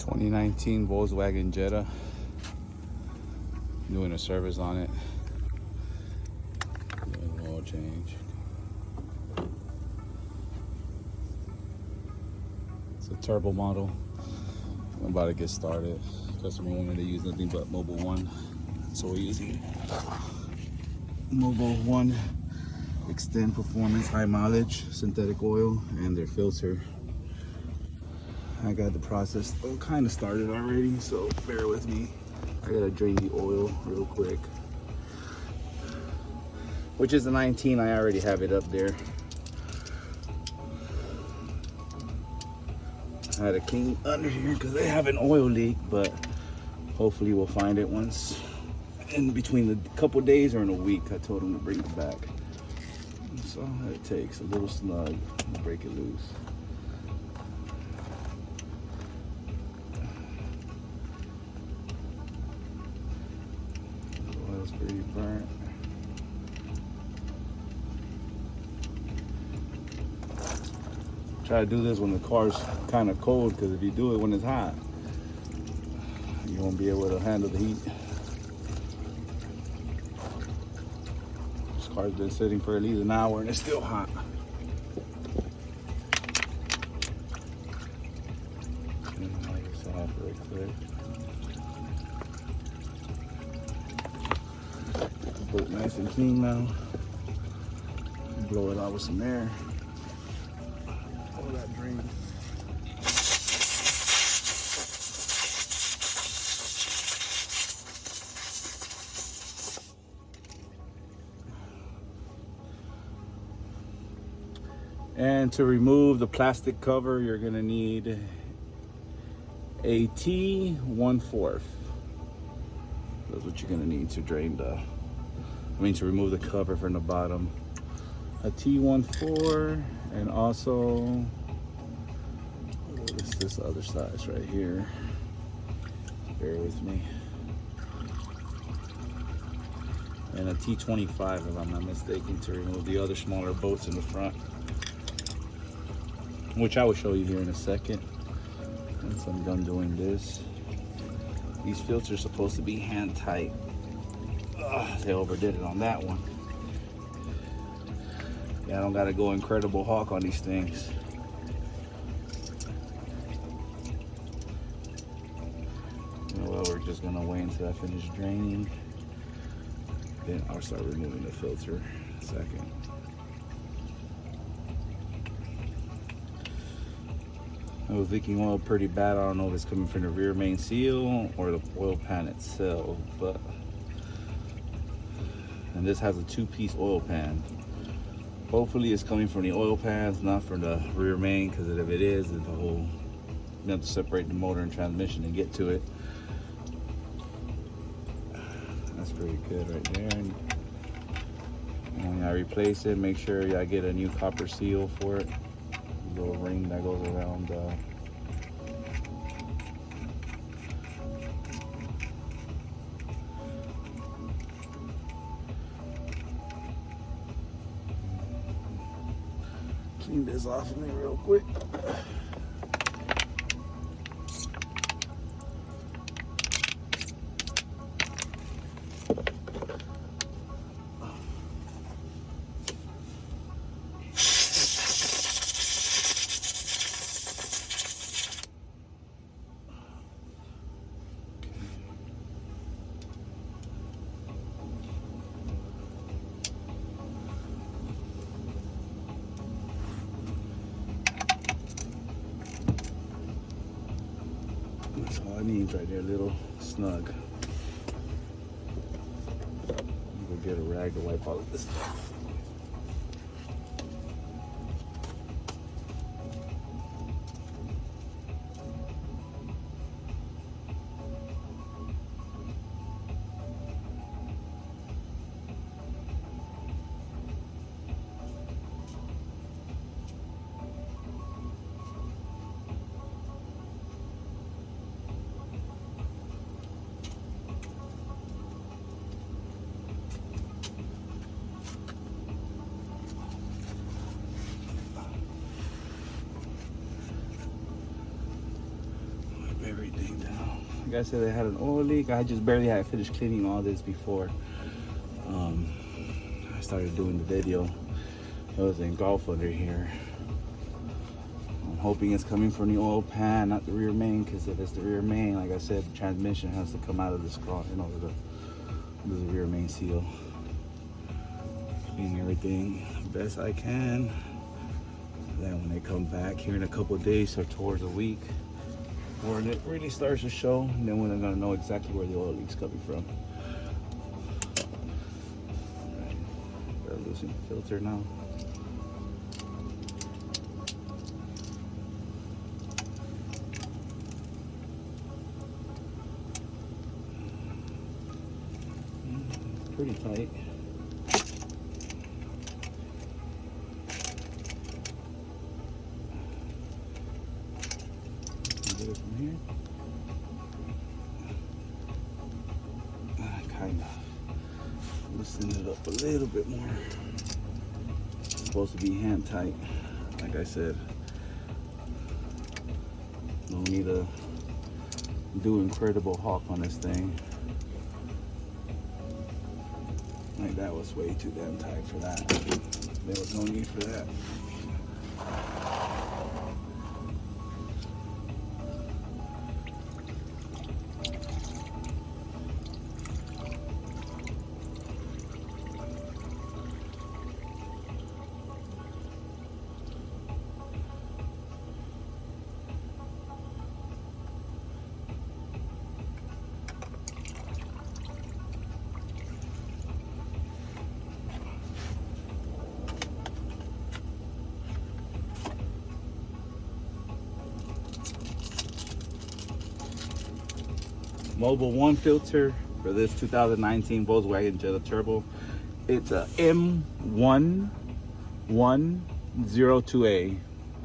2019 Volkswagen Jetta. Doing a service on it. Doing an oil change. It's a turbo model. I'm about to get started. Customer wanted to use nothing but Mobil 1. So easy. Mobil 1 extend performance, high mileage, synthetic oil, and their filter. I got the process kind of started already, so bear with me. I gotta drain the oil real quick. Which is the 19, I already have it up there. I had to clean under here because they have an oil leak, but hopefully we'll find it once in between the couple days or in a week. I told them to bring it back. That's all it takes, a little snug to break it loose. The oil's pretty burnt. Try to do this when the car's kind of cold, because if you do it when it's hot, you won't be able to handle the heat. This car's been sitting for at least an hour and it's still hot. Light this off real quick. Boat nice and clean now. Blow it out with some air. All that drain. And to remove the plastic cover, you're gonna need a T1/4. That's what you're gonna need to drain to remove the cover from the bottom. A T1/4, and also it's this other size right here. Bear with me. And a T25, if I'm not mistaken, to remove the other smaller bolts in the front, which I will show you here in a second once I'm done doing this. These filters are supposed to be hand tight. They overdid it on that one. Yeah, I don't gotta go Incredible Hulk on these things. Well, we're just gonna wait until I finish draining. Then I'll start removing the filter in a second. It was leaking oil pretty bad. I don't know if it's coming from the rear main seal or the oil pan itself, and this has a 2-piece oil pan. Hopefully it's coming from the oil pans, not from the rear main, because if it is, it's the whole, you have to separate the motor and transmission and get to it. That's pretty good right there. And when I replace it, make sure I get a new copper seal for it. Little ring that goes around clean this off of me real quick. That's all I need right there, little snug. Go get a rag to wipe all of this stuff. everything down. Like I said, they had an oil leak. I just barely had finished cleaning all this before I started doing the video. It was engulfed under here. I'm hoping it's coming from the oil pan, not the rear main, because if it's the rear main, like I said, the transmission has to come out of this car in order to do the rear main seal. Cleaning everything best I can. Then when they come back here in a couple of days or towards a week, when it really starts to show, then we're gonna know exactly where the oil leak's coming from. Right. They're losing the filter now. Pretty tight. Get it from here. Kind of loosen it up a little bit more. It's supposed to be hand tight, like I said. No need to do incredible hawk on this thing. Like that was way too damn tight for that. There was no need for that. Mobile 1 filter for this 2019 Volkswagen Jetta Turbo. It's a M1102A.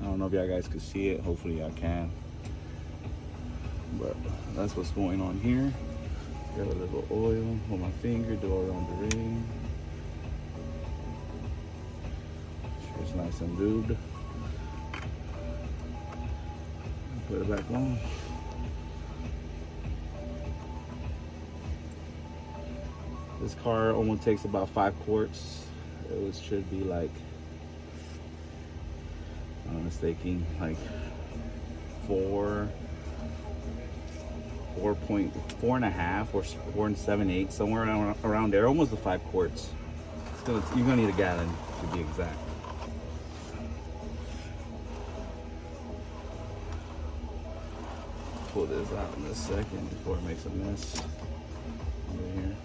I don't know if y'all guys can see it. Hopefully y'all can. But that's what's going on here. Got a little oil on my finger, do it around the ring. Sure it's nice and lubed. Put it back on. This car almost takes about 5 quarts. It should be like, I'm not mistaken, like 4.5 or 4.78, somewhere around there, almost the 5 quarts. You're gonna need a gallon to be exact. Pull this out in a second before it makes a mess over here.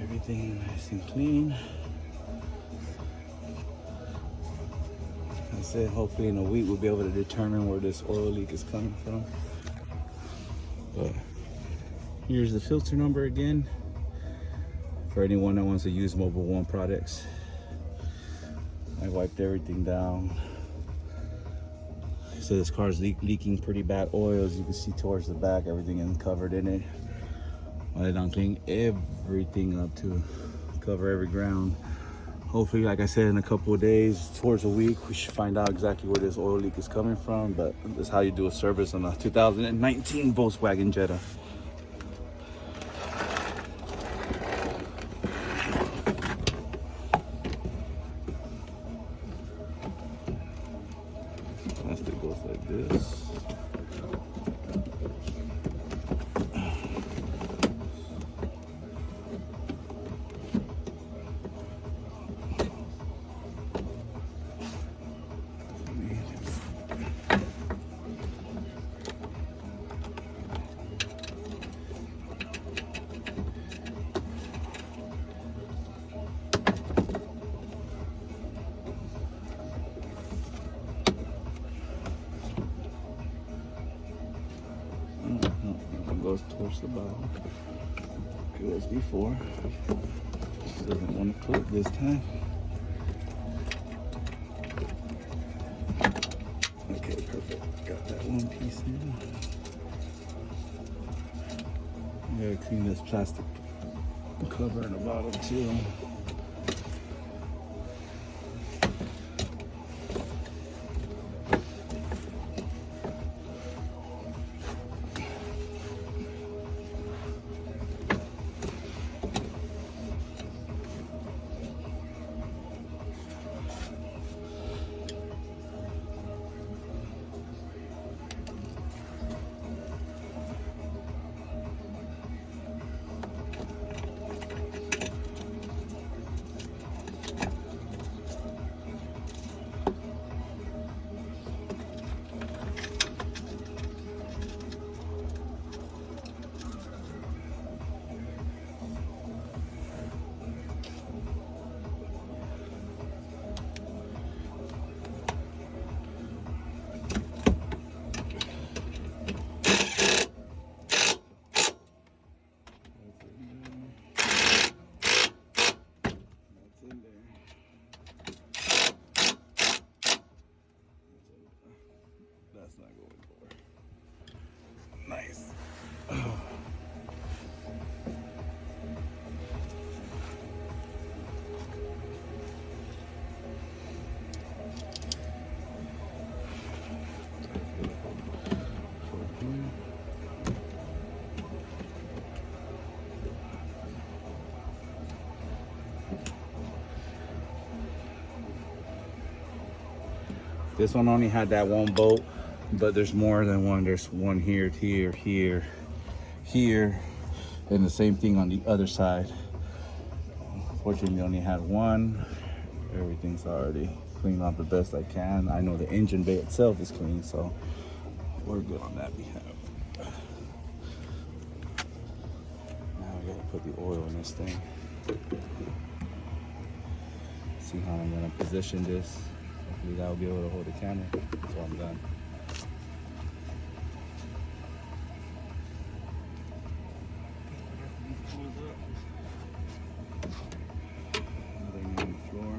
Everything nice and clean. I said hopefully in a week we'll be able to determine where this oil leak is coming from. But here's the filter number again for anyone that wants to use Mobile 1 products. I wiped everything down. So this car's leaking pretty bad oil, as you can see towards the back. Everything is covered in it. I don't clean everything up to cover every ground. Hopefully, like I said, in a couple of days, towards a week, we should find out exactly where this oil leak is coming from. But this is how you do a service on a 2019 Volkswagen Jetta. Plastic goes like this. It goes towards the bottom. It was before. Just doesn't want to clip this time. Okay, perfect. Got that one piece in. You gotta clean this plastic cover in the bottom too. That's not going for. Nice. This one only had that one bolt, but there's more than one. There's one here, here, here, here, and the same thing on the other side. Fortunately, only had one. Everything's already cleaned out the best I can. I know the engine bay itself is clean, so we're good on that behalf. Now I gotta put the oil in this thing. See how I'm gonna position this. Hopefully that'll be able to hold the camera until I'm done. Laying on the floor.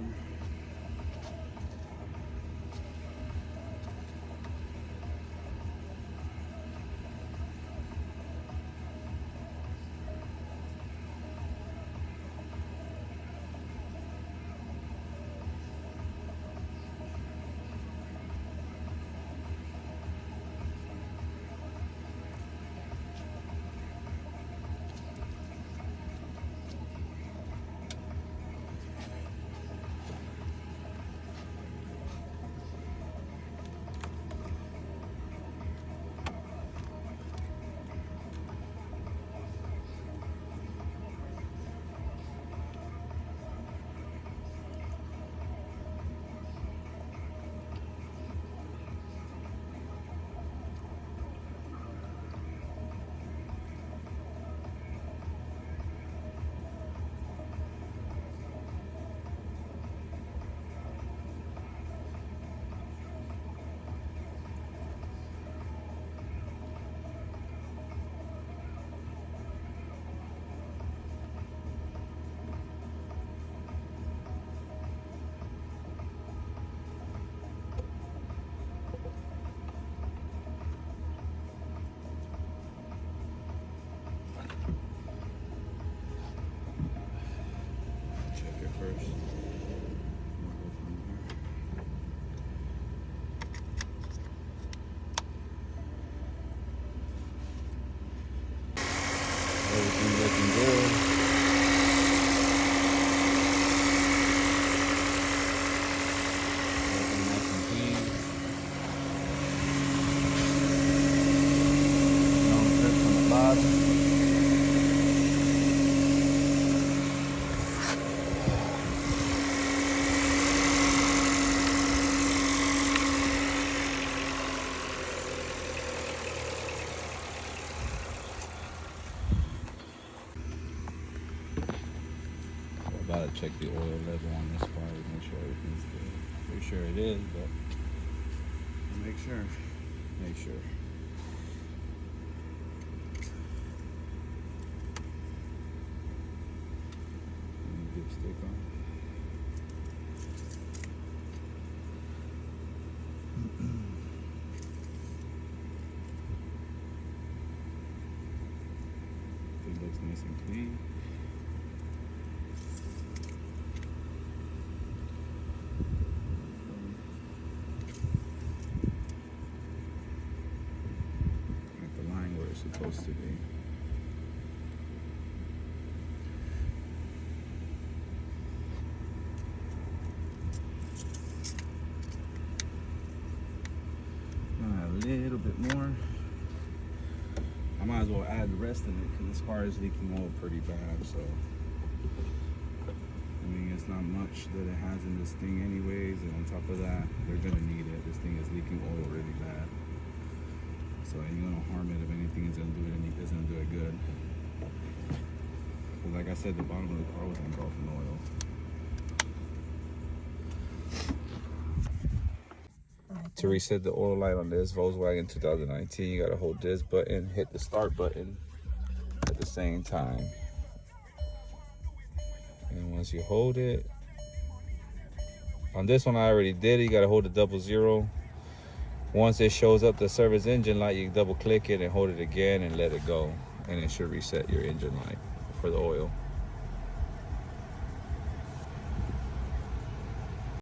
Everything looking good. Everything nice and clean. No drips on the bottom. About to check the oil level on this part to make sure everything's good. Pretty sure it is, but make sure. Dipstick on. It looks nice and clean. Supposed to be. A little bit more. I might as well add the rest in it because this car is leaking oil pretty bad. So I mean, it's not much that it has in this thing anyways, and on top of that, they're gonna need it. This thing is leaking oil really bad. So it ain't gonna harm it. If anything, it's gonna do it good. But like I said, the bottom of the car was engulfed in oil. To reset the oil light on this Volkswagen 2019, you gotta hold this button, hit the start button at the same time. And once you hold it, on this one I already did it, you gotta hold the 00. Once it shows up the service engine light, you double click it and hold it again and let it go. And it should reset your engine light for the oil.